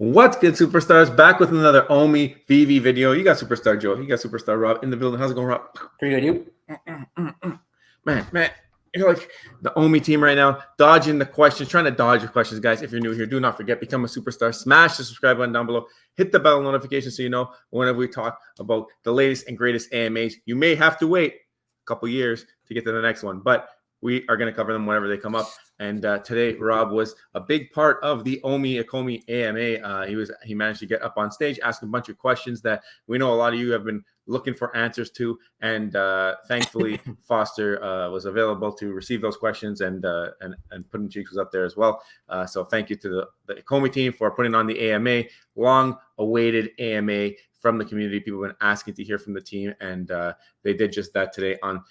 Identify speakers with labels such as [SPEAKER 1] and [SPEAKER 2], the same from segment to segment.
[SPEAKER 1] What's good, superstars? Back with another Omi veve video. You got Superstar Joe. You got Superstar Rob in the building. How's it going, Rob?
[SPEAKER 2] Pretty good, you?
[SPEAKER 1] Man, you're like the Omi team right now, dodging the questions, trying to dodge your questions, guys. If you're new here, do not forget, become a superstar. Smash the subscribe button down below. Hit the bell notification so you know whenever we talk about the latest and greatest AMAs. You may have to wait a couple years to get to the next one, but we are going to cover them whenever they come up. And today, Rob was a big part of the Ecomi AMA. He managed to get up on stage, ask a bunch of questions that we know a lot of you have been looking for answers to. And thankfully, Foster was available to receive those questions, and Puddin' Cheeks was up there as well. So thank you to the Ecomi team for putting on the AMA, long-awaited AMA from the community. People have been asking to hear from the team, and they did just that today on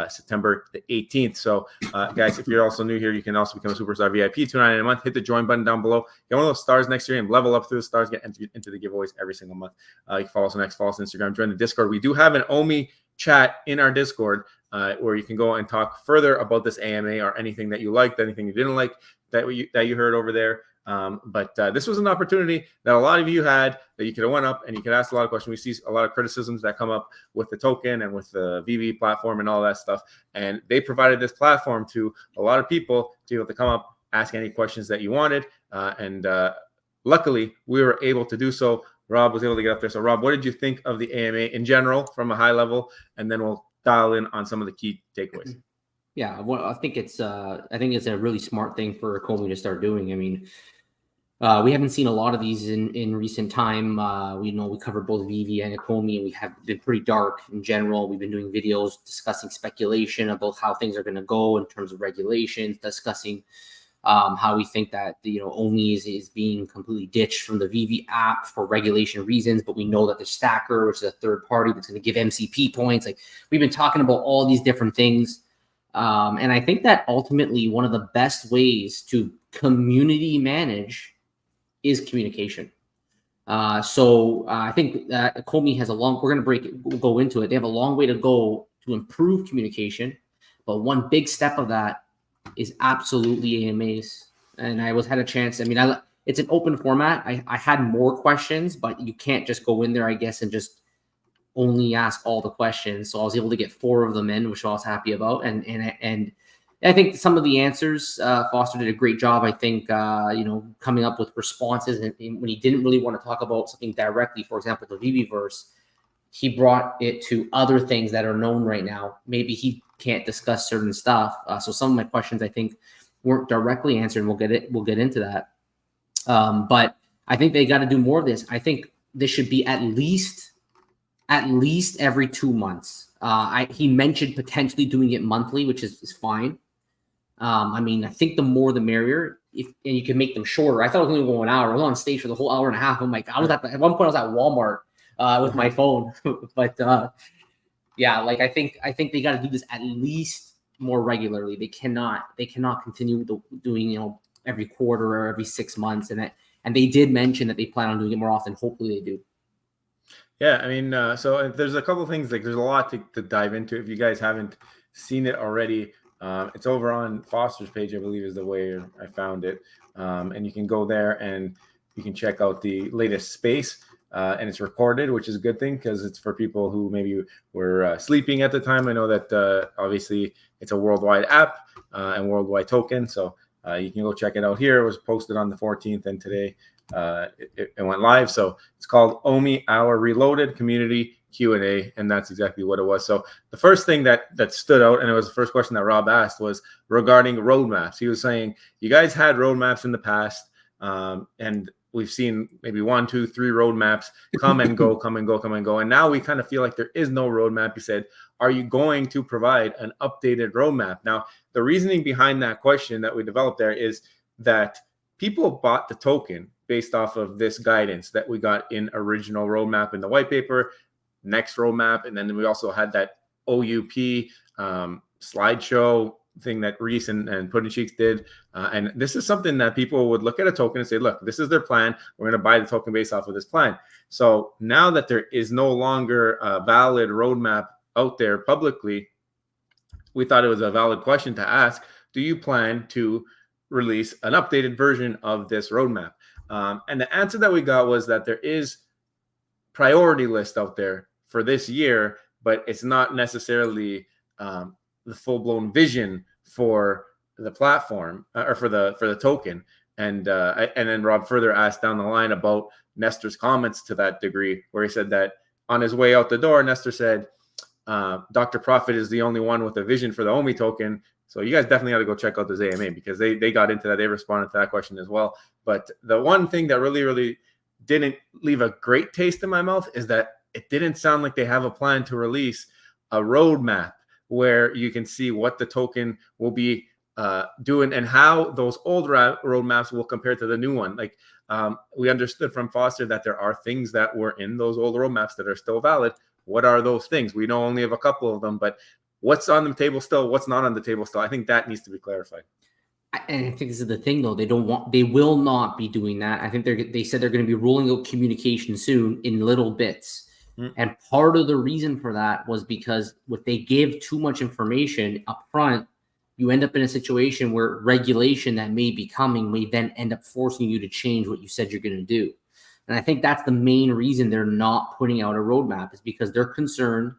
[SPEAKER 1] September the 18th. So guys, if you're also new here, you can also become a superstar VIP, $2.99 a month. Hit the join button down below. Get one of those stars next year and level up through the stars. Get into the giveaways every single month. You can folloss on X, follow us on Instagram, join the Discord. We do have an Omi chat in our Discord where you can go and talk further about this AMA or anything that you liked, anything you didn't like that you heard over there. But this was an opportunity that a lot of you had, that you could have went up and you could ask a lot of questions. We see a lot of criticisms that come up with the token and with the veve platform and all that stuff. And they provided this platform to a lot of people to be able to come up, ask any questions that you wanted. And luckily, we were able to do so. Rob was able to get up there. So Rob, what did you think of the AMA in general from a high level? And then we'll dial in on some of the key takeaways.
[SPEAKER 2] Yeah, well, I think it's a really smart thing for Ecomi to start doing. I mean, we haven't seen a lot of these in recent time. We covered both veve and Ecomi, and we have been pretty dark in general. We've been doing videos discussing speculation about how things are going to go in terms of regulations, discussing how we think that Omi is being completely ditched from the veve app for regulation reasons. But we know that the stacker, which is a third party that's going to give MCP points, like we've been talking about all these different things. And I think that ultimately one of the best ways to community manage is communication. So I think that Ecomi has we're going to go into it. They have a long way to go to improve communication. But one big step of that is absolutely AMAs. And I had a chance. I mean, it's an open format. I had more questions, but you can't just go in there, I guess, and just only ask all the questions. So I was able to get 4 of them in, which I was happy about. And I think some of the answers, Foster did a great job, I think, coming up with responses. And when he didn't really want to talk about something directly, for example, the veveverse, he brought it to other things that are known right now. Maybe he can't discuss certain stuff. So some of my questions, I think, weren't directly answered, and we'll get into that. But I think they got to do more of this. I think this should be at least every 2 months. He mentioned potentially doing it monthly, which is fine. I mean, I think the more the merrier. And you can make them shorter. I thought it was only going 1 hour. I was on stage for the whole hour and a half. I'm like, at one point I was at Walmart with my phone. But yeah, like I think they got to do this at least more regularly. They cannot continue doing every quarter or every 6 months. And they did mention that they plan on doing it more often. Hopefully they do.
[SPEAKER 1] Yeah, I mean, so there's a couple of things, like there's a lot to dive into. If you guys haven't seen it already, it's over on Foster's page, I believe is the way I found it. And you can go there and you can check out the latest space. And it's recorded, which is a good thing because it's for people who maybe were sleeping at the time. I know that obviously it's a worldwide app and worldwide token. So you can go check it out here. It was posted on the 14th, and today it went live. So it's called Omi Hour Reloaded Community Q&A, and that's exactly what it was. So the first thing that stood out, and it was the first question that Rob asked, was regarding roadmaps. He was saying, you guys had roadmaps in the past, and we've seen maybe 1, 2, 3 roadmaps come and go, come and go, come and go. And now we kind of feel like there is no roadmap. He said, are you going to provide an updated roadmap? Now, the reasoning behind that question that we developed there is that people bought the token based off of this guidance that we got in original roadmap in the white paper, next roadmap. And then we also had that OUP slideshow thing that Reese and Puddin' Cheeks did. And this is something that people would look at a token and say, look, this is their plan. We're going to buy the token based off of this plan. So now that there is no longer a valid roadmap out there publicly, we thought it was a valid question to ask. Do you plan to release an updated version of this roadmap? And the answer that we got was that there is priority list out there for this year, but it's not necessarily the full-blown vision for the platform or for the token. And then Rob further asked down the line about Nestor's comments to that degree, where he said that on his way out the door, Nestor said, Dr. Profit is the only one with a vision for the OMI token. So you guys definitely got to go check out this AMA, because they got into that. They responded to that question as well. But the one thing that really, really didn't leave a great taste in my mouth is that it didn't sound like they have a plan to release a roadmap where you can see what the token will be doing and how those old roadmaps will compare to the new one. Like we understood from Foster that there are things that were in those old roadmaps that are still valid. What are those things? We know only of a couple of them, but what's on the table still, what's not on the table still? I think that needs to be clarified.
[SPEAKER 2] And I think this is the thing, though. They will not be doing that. I think they said they're going to be rolling out communication soon in little bits. And part of the reason for that was because if they give too much information up front, you end up in a situation where regulation that may be coming may then end up forcing you to change what you said you're going to do. And I think that's the main reason they're not putting out a roadmap, is because they're concerned,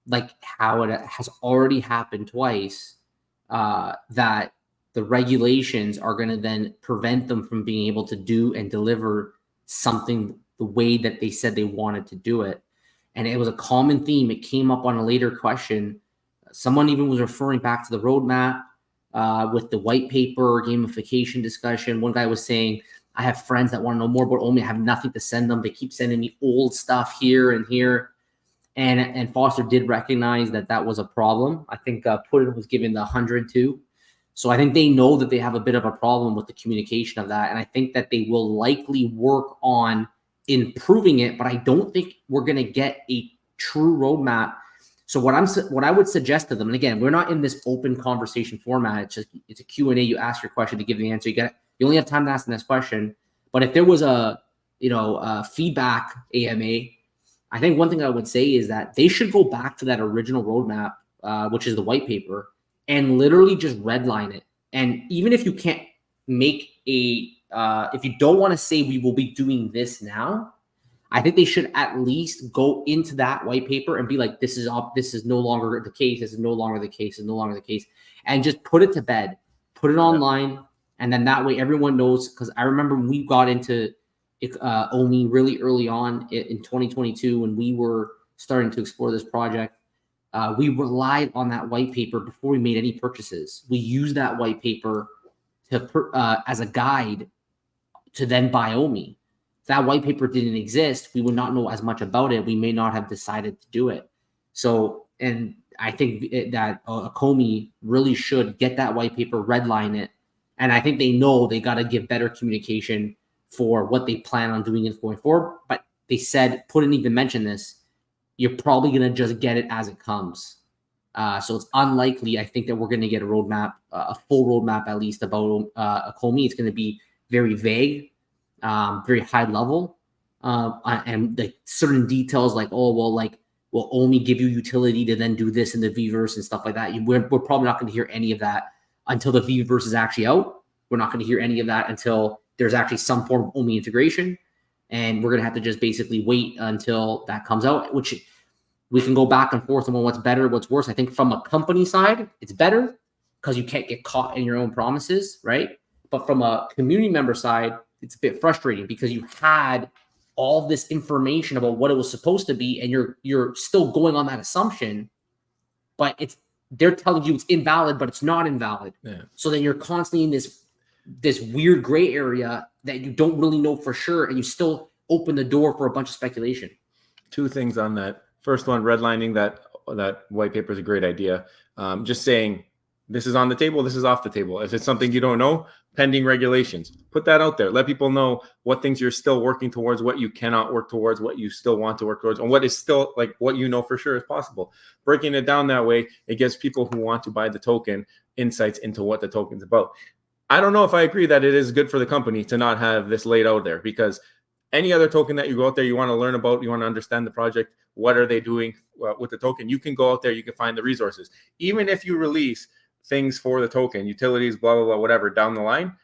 [SPEAKER 2] like how it has already happened twice, that the regulations are going to then prevent them from being able to do and deliver something the way that they said they wanted to do it. And it was a common theme. It came up on a later question. Someone even was referring back to the roadmap with the white paper gamification discussion. One guy was saying, I have friends that want to know more about OMI. I have nothing to send them. They keep sending me old stuff here and here. And Foster did recognize that that was a problem. I think Putin was given the 102. So I think they know that they have a bit of a problem with the communication of that. And I think that they will likely work on improving it, but I don't think we're going to get a true roadmap. So what I would suggest to them, and again, we're not in this open conversation format. It's a Q&A. You ask your question to give the answer. You only have time to ask the next question. But if there was a feedback AMA, I think one thing I would say is that they should go back to that original roadmap, which is the white paper, and literally just redline it. And even if you can't make if you don't want to say we will be doing this now, I think they should at least go into that white paper and be like, this is no longer the case. This is no longer the case. This is no longer the case. And just put it to bed, put it online. And then that way everyone knows, because I remember when we got into OMI really early on in 2022, when we were starting to explore this project, we relied on that white paper before we made any purchases. We used that white paper as a guide to then buy OMI. If that white paper didn't exist, we would not know as much about it. We may not have decided to do it. So, and I think that Ecomi really should get that white paper, redline it. And I think they know they got to give better communication for what they plan on doing it going forward. But they said, Putin even mentioned this, you're probably going to just get it as it comes. So it's unlikely, I think, that we're going to get a roadmap, a full roadmap at least about Ecomi. It's going to be very vague, very high level, and like certain details like, will OMI give you utility to then do this in the Vverse and stuff like that. We're probably not going to hear any of that until the Vverse is actually out. We're not going to hear any of that until there's actually some form of OMI integration. And we're going to have to just basically wait until that comes out, which we can go back and forth on what's better, what's worse. I think from a company side, it's better because you can't get caught in your own promises, right? But from a community member side, it's a bit frustrating because you had all this information about what it was supposed to be, and you're still going on that assumption, but they're telling you it's invalid, but it's not invalid. Yeah. So then you're constantly in this weird gray area that you don't really know for sure, and you still open the door for a bunch of speculation.
[SPEAKER 1] Two things on that. First one, redlining that white paper is a great idea. Just saying this is on the table, this is off the table. If it's something you don't know, pending regulations, put that out there. Let people know what things you're still working towards, what you cannot work towards, what you still want to work towards, and what is still like what you know for sure is possible. Breaking it down that way, it gives people who want to buy the token insights into what the token's about. I don't know if I agree that it is good for the company to not have this laid out there, because any other token that you go out there, you want to learn about, you want to understand the project, what are they doing with the token, you can go out there, you can find the resources. Even if you release things for the token, utilities, blah, blah, blah, whatever, down the line,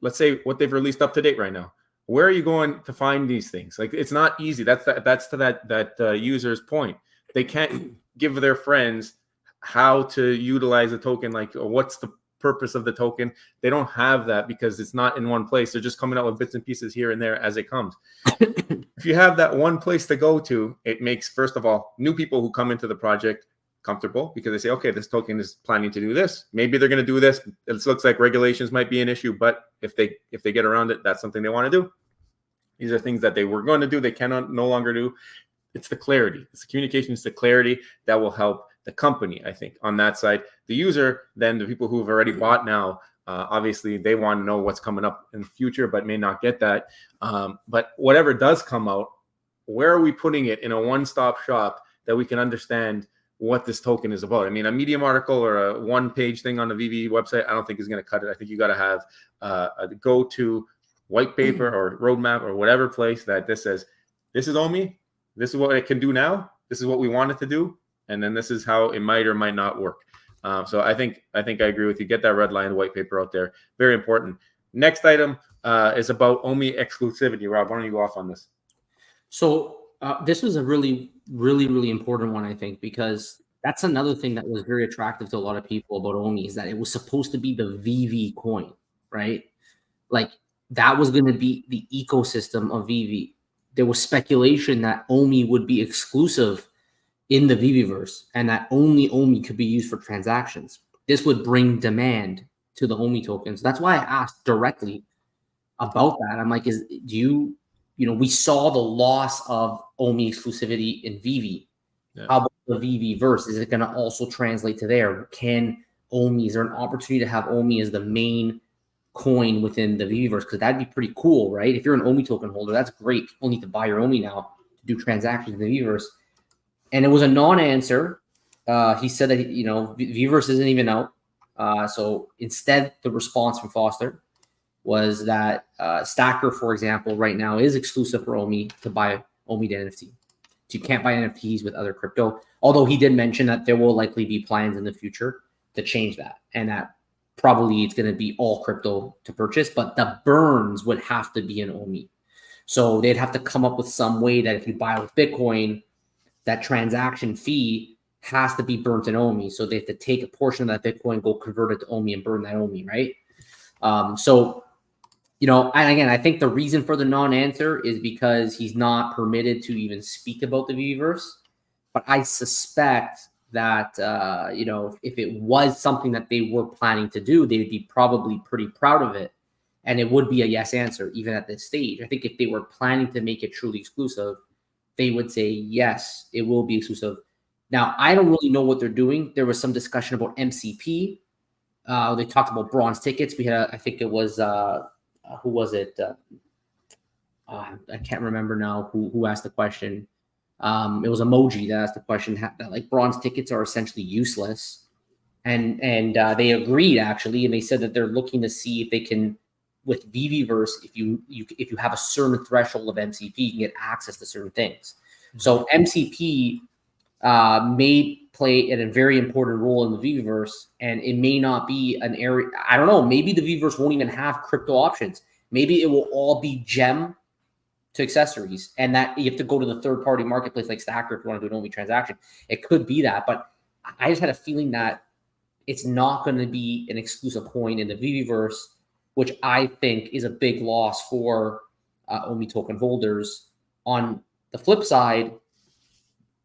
[SPEAKER 1] let's say what they've released up to date right now. Where are you going to find these things? Like, it's not easy. That's to that user's point. They can't give their friends how to utilize a token, like what's the purpose of the token. They don't have that because it's not in one place. They're just coming out with bits and pieces here and there as it comes. If you have that one place to go to, it makes, first of all, new people who come into the project comfortable, because they say, okay, this token is planning to do this. Maybe they're going to do this. It looks like regulations might be an issue, but if they get around it, that's something they want to do. These are things that they were going to do, they cannot no longer do. It's the clarity. It's the communication. It's the clarity that will help the company, I think, on that side. The user, then the people who have already bought now, obviously they want to know what's coming up in the future, but may not get that. But whatever does come out, where are we putting it in a one-stop shop that we can understand what this token is about? I mean, a Medium article or a one-page thing on the VV website, I don't think is going to cut it. I think you got to have a go-to white paper or roadmap or whatever place that this says, this is OMI, this is what it can do now, this is what we want it to do, and then this is how it might or might not work. So I think I agree with you. Get that red line white paper out there. Very important. Next item is about OMI exclusivity. Rob, why don't you go off on this?
[SPEAKER 2] So this was a really, really, really important one, I think, because that's another thing that was very attractive to a lot of people about OMI, is that it was supposed to be the VV coin, right? Like, that was going to be the ecosystem of VV. There was speculation that OMI would be exclusive in the VVverse and that only OMI could be used for transactions. This would bring demand to the OMI tokens. That's why I asked directly about that. I'm like, we saw the loss of OMI exclusivity in VV. Yeah. How about the VVverse? Is it going to also translate to there? Can OMI, is there an opportunity to have OMI as the main coin within the VVverse? Because that'd be pretty cool, right? If you're an OMI token holder, that's great. You don't need to buy your OMI now to do transactions in the VVverse. And it was a non-answer. He said that, VVverse isn't even out. So instead, the response from Foster was that Stacker, for example, right now is exclusive for OMI to buy OMI to NFT. So you can't buy NFTs with other crypto. Although he did mention that there will likely be plans in the future to change that, and that probably it's going to be all crypto to purchase, but the burns would have to be an OMI. So they'd have to come up with some way that if you buy with Bitcoin, that transaction fee has to be burnt in OMI. So they have to take a portion of that Bitcoin, go convert it to OMI and burn that OMI, right? And again, I think the reason for the non-answer is because he's not permitted to even speak about the VVverse. But I suspect that, if it was something that they were planning to do, they would be probably pretty proud of it. And it would be a yes answer, even at this stage. I think if they were planning to make it truly exclusive, they would say, yes, it will be exclusive. Now, I don't really know what they're doing. There was some discussion about MCP. They talked about bronze tickets. We had, I think it was, who was it? I can't remember now who asked the question. It was Emoji that asked the question that like bronze tickets are essentially useless. And they agreed, actually, and they said that they're looking to see if they can, with VVverse, if you have a certain threshold of MCP, you can get access to certain things. Mm-hmm. So MCP may play a very important role in the VVverse, and it may not be an area. I don't know. Maybe the VVverse won't even have crypto options. Maybe it will all be gem to accessories, and that you have to go to the third-party marketplace like Stacker if you want to do an OMI transaction. It could be that, but I just had a feeling that it's not going to be an exclusive coin in the VVverse, which I think is a big loss for OMI token holders. On the flip side,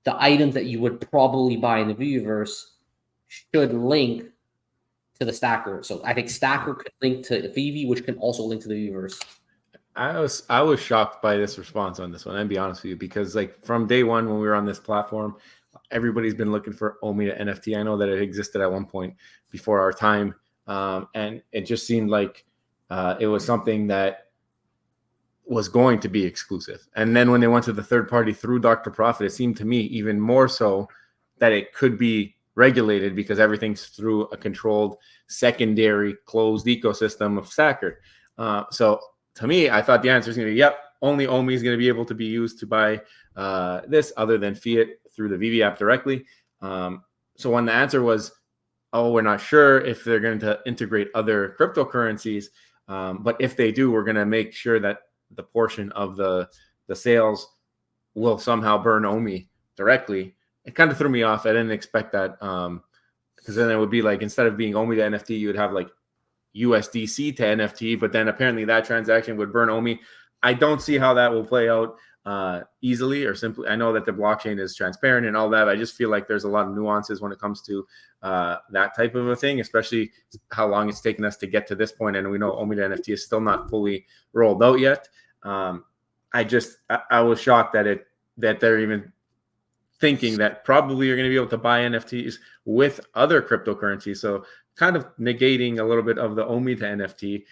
[SPEAKER 2] the items that you would probably buy in the VVverse should link to the Stacker. So I think Stacker could link to VV, which can also link to the VVverse.
[SPEAKER 1] I was shocked by this response on this one. I'd be honest with you, because like from day one when we were on this platform, everybody's been looking for OMI to NFT. I know that it existed at one point before our time, and it just seemed like it was something that was going to be exclusive. And then when they went to the third party through Dr. Profit, it seemed to me even more so that it could be regulated because everything's through a controlled secondary closed ecosystem of Stacker. So to me, I thought the answer is going to be, yep, only OMI is going to be able to be used to buy this other than fiat through the VV app directly. So when the answer was, oh, we're not sure if they're going to integrate other cryptocurrencies, But if they do, we're going to make sure that the portion of the sales will somehow burn OMI directly. It kind of threw me off. I didn't expect that, because then it would be like, instead of being OMI to NFT, you would have like USDC to NFT, but then apparently that transaction would burn OMI. I don't see how that will play out easily or simply. I know that the blockchain is transparent and all that, but I just feel like there's a lot of nuances when it comes to that type of a thing, especially how long it's taken us to get to this point. And we know OMI to NFT is still not fully rolled out yet. I was shocked that they're even thinking that probably you're going to be able to buy NFTs with other cryptocurrencies. So kind of negating a little bit of the OMI to NFT,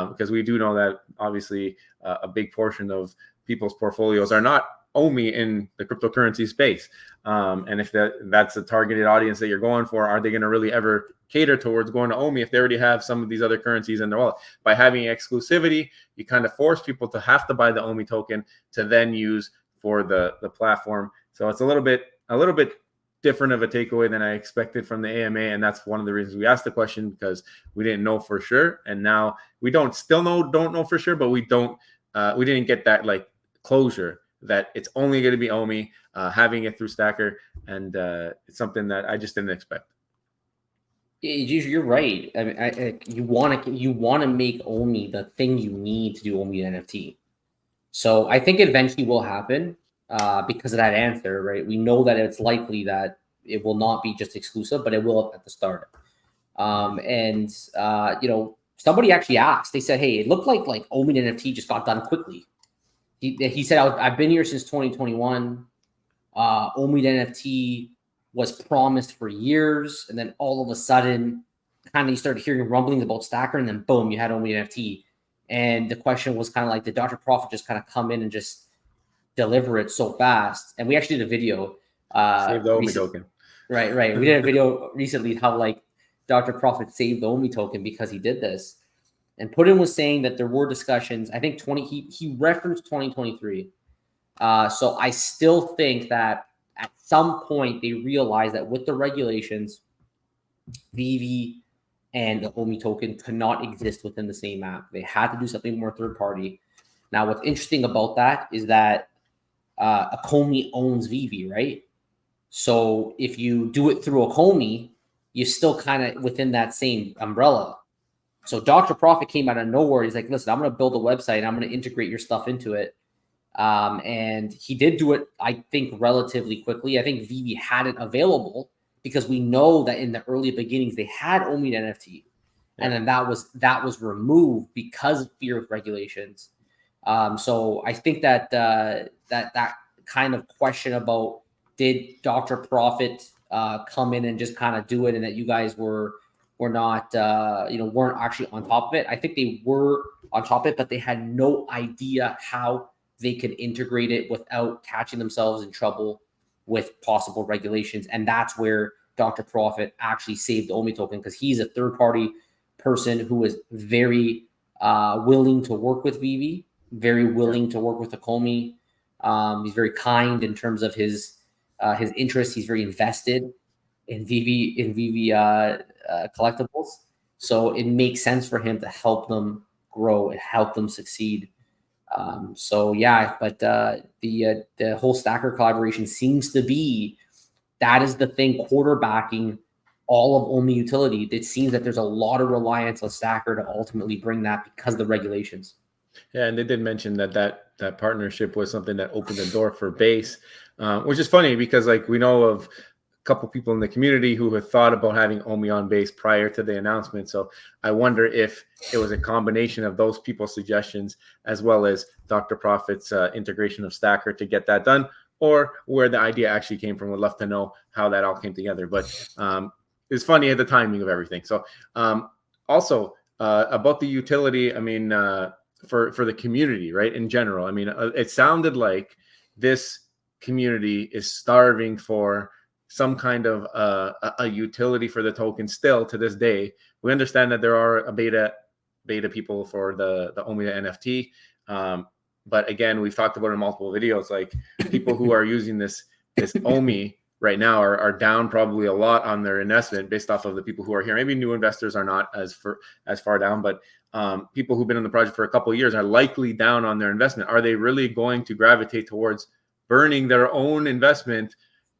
[SPEAKER 1] because we do know that obviously a big portion of people's portfolios are not OMI in the cryptocurrency space. And if that's a targeted audience that you're going for, are they going to really ever cater towards going to OMI if they already have some of these other currencies in their wallet? By having exclusivity, you kind of force people to have to buy the OMI token to then use for the platform. So it's a little bit different of a takeaway than I expected from the AMA, and that's one of the reasons we asked the question, because we didn't know for sure, and now we don't know for sure, but we didn't get that like closure that it's only going to be OMI, having it through Stacker, and it's something that I just didn't expect.
[SPEAKER 2] You're right. I mean, you want to make OMI the thing you need to do OMI NFT. So I think eventually will happen because of that answer, right? We know that it's likely that it will not be just exclusive, but it will at the start. Somebody actually asked. They said, "Hey, it looked like OMI NFT just got done quickly." He said, "I've been here since 2021. OMI NFT was promised for years, and then all of a sudden, kind of you started hearing rumblings about Stacker, and then boom, you had OMI NFT." And the question was kind of like, did Dr. Profit just kind of come in and just deliver it so fast? And we actually did a video.
[SPEAKER 1] Save the OMI token.
[SPEAKER 2] Right. We did a video recently how like Dr. Profit saved the OMI token because he did this. And Putin was saying that there were discussions. I think he referenced 2023. So I still think that at some point they realized that with the regulations, veve and the OMI token could not exist within the same app. They had to do something more third party. Now, what's interesting about that is that Ecomi owns veve, right? So if you do it through Ecomi, you're still kind of within that same umbrella. So Dr. Profit came out of nowhere. He's like, listen, I'm going to build a website. I'm going to integrate your stuff into it. And he did do it, I think, relatively quickly. I think veve had it available because we know that in the early beginnings, they had OMI NFT. And then that was removed because of fear of regulations. So I think that that kind of question about did Dr. Profit come in and just kind of do it, and that you guys were not weren't actually on top of it. I think they were on top of it, but they had no idea how they could integrate it without catching themselves in trouble with possible regulations. And that's where Dr. Profit actually saved the OMI token, because he's a third-party person who is very willing to work with veve, very willing to work with Ecomi. He's very kind in terms of his interests. He's very invested in veve collectibles. So it makes sense for him to help them grow and help them succeed. But the whole Stacker collaboration seems to be, that is the thing quarterbacking all of OMI utility. It seems that there's a lot of reliance on Stacker to ultimately bring that because of the regulations.
[SPEAKER 1] Yeah, and they did mention that partnership was something that opened the door for Base, which is funny because like we know of a couple people in the community who had thought about having OMI on Base prior to the announcement. So I wonder if it was a combination of those people's suggestions as well as Dr. Profit's integration of Stacker to get that done, or where the idea actually came from. Would love to know how that all came together. But it's funny at the timing of everything. So also about the utility, I mean, for the community, right? In general, I mean, it sounded like this community is starving for some kind of a utility for the token still to this day. We understand that there are a beta people for the OMI NFT. But again, we've talked about in multiple videos, like people who are using this OMI right now are down probably a lot on their investment based off of the people who are here. Maybe new investors are not as far down, but people who've been in the project for a couple of years are likely down on their investment. Are they really going to gravitate towards burning their own investment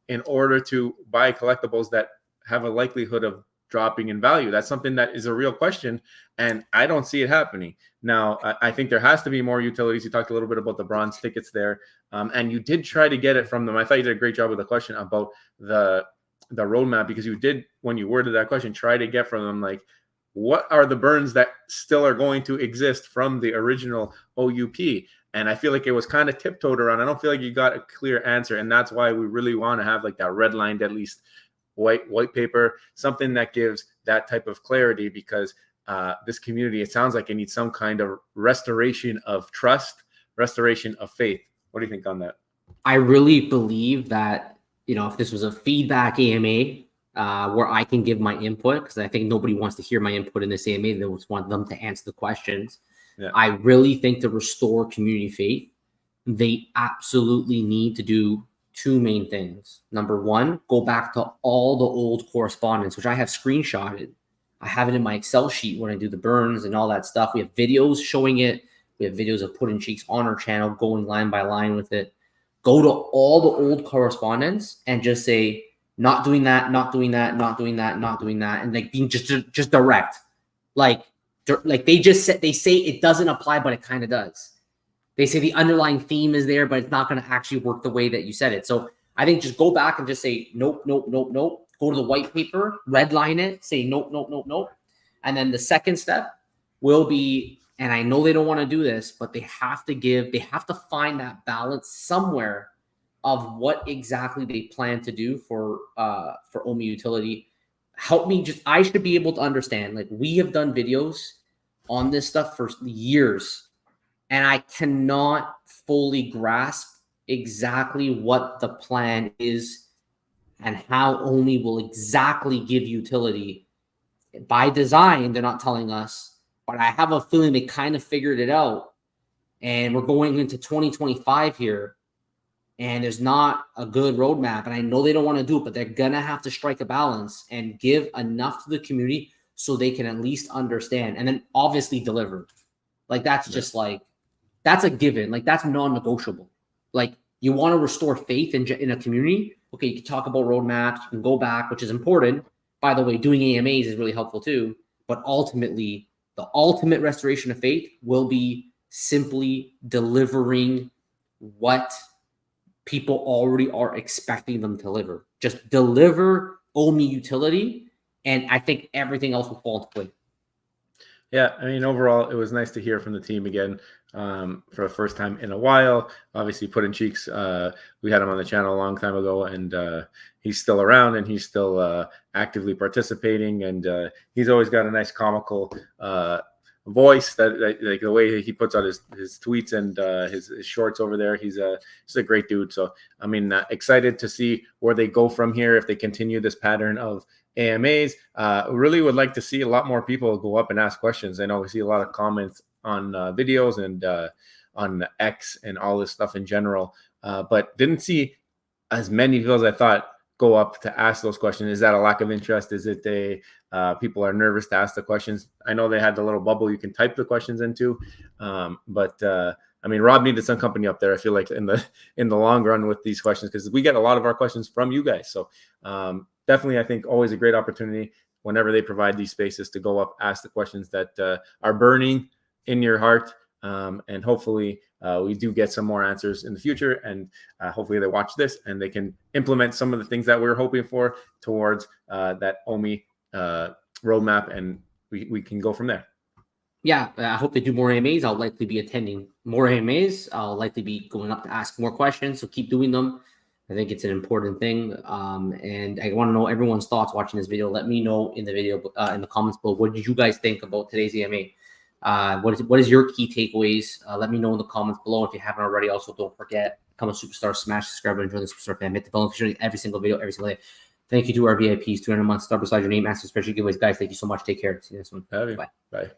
[SPEAKER 1] in order to buy collectibles that have a likelihood of dropping in value? That's something that is a real question, and I don't see it happening. Now, I think there has to be more utilities. You talked a little bit about the bronze tickets there, and you did try to get it from them. I thought you did a great job with the question about the roadmap, because you did, when you worded that question, try to get from them, like, what are the burns that still are going to exist from the original OUP? And I feel like it was kind of tiptoed around. I don't feel like you got a clear answer, and that's why we really want to have like that red lined, at least white paper, something that gives that type of clarity, because this community, it sounds like it needs some kind of restoration of trust, restoration of faith. What do you think on that?
[SPEAKER 2] I really believe that, if this was a feedback AMA, where I can give my input, because I think nobody wants to hear my input in this AMA. They just want them to answer the questions. Yeah. I really think to restore community faith, they absolutely need to do two main things. Number one, go back to all the old correspondence, which I have screenshotted. I have it in my Excel sheet when I do the burns and all that stuff. We have videos showing it. We have videos of Puddin' Cheeks on our channel, going line by line with it. Go to all the old correspondence and just say, not doing that, not doing that, not doing that, not doing that, and like being just direct. Like they say it doesn't apply, but it kind of does. They say the underlying theme is there, but it's not going to actually work the way that you said it. So I think just go back and just say, nope, nope, nope, nope. Go to the white paper, red line it, say nope, nope, nope, nope. And then the second step will be, and I know they don't want to do this, but they have to find that balance somewhere of what exactly they plan to do for OMI utility. Help me I should be able to understand, like, we have done videos on this stuff for years, and I cannot fully grasp exactly what the plan is and how OMI will exactly give utility. By design, they're not telling us, but I have a feeling they kind of figured it out, and we're going into 2025 here, and there's not a good roadmap. And I know they don't want to do it, but they're going to have to strike a balance and give enough to the community so they can at least understand, and then obviously deliver. Like, that's just like, that's a given. Like, that's non-negotiable. Like, you want to restore faith in a community. Okay, you can talk about roadmaps, you can go back, which is important. By the way, doing AMAs is really helpful too. But ultimately, the ultimate restoration of faith will be simply delivering what people already are expecting them to deliver. Just deliver OMI utility, and I think everything else will fall into place.
[SPEAKER 1] Yeah, I mean, overall, it was nice to hear from the team again for the first time in a while. Obviously, Puddin' Cheeks, we had him on the channel a long time ago, and he's still around, and he's still actively participating, and he's always got a nice comical voice, that like the way he puts out his tweets and his shorts over there. He's a great dude. So, I mean, excited to see where they go from here if they continue this pattern of AMAs. Really would like to see a lot more people go up and ask questions. I know we see a lot of comments on videos and on X and all this stuff in general, but didn't see as many people as I thought go up to ask those questions. Is that a lack of interest? Is it people are nervous to ask the questions? I know they had the little bubble you can type the questions into, but I mean, Rob needed some company up there, I feel like, in the long run with these questions, because we get a lot of our questions from you guys. So definitely, I think always a great opportunity whenever they provide these spaces to go up, ask the questions that are burning in your heart. And hopefully we do get some more answers in the future, and hopefully they watch this and they can implement some of the things that we're hoping for towards that OMI roadmap, and we can go from there.
[SPEAKER 2] Yeah, I hope they do more AMAs. I'll likely be attending more AMAs. I'll likely be going up to ask more questions, so keep doing them. I think it's an important thing, and I want to know everyone's thoughts watching this video. Let me know in the video, in the comments below, what did you guys think about today's AMA? What is your key takeaways? Let me know in the comments below. If you haven't already, also don't forget, become a superstar, smash subscribe, and join the superstar fam. Hit the bell notification every single video, every single day. Thank you to our VIPs, 200 months, star beside your name, answer special giveaways. Guys, thank you so much. Take care. See you next one.
[SPEAKER 1] Bye. Bye.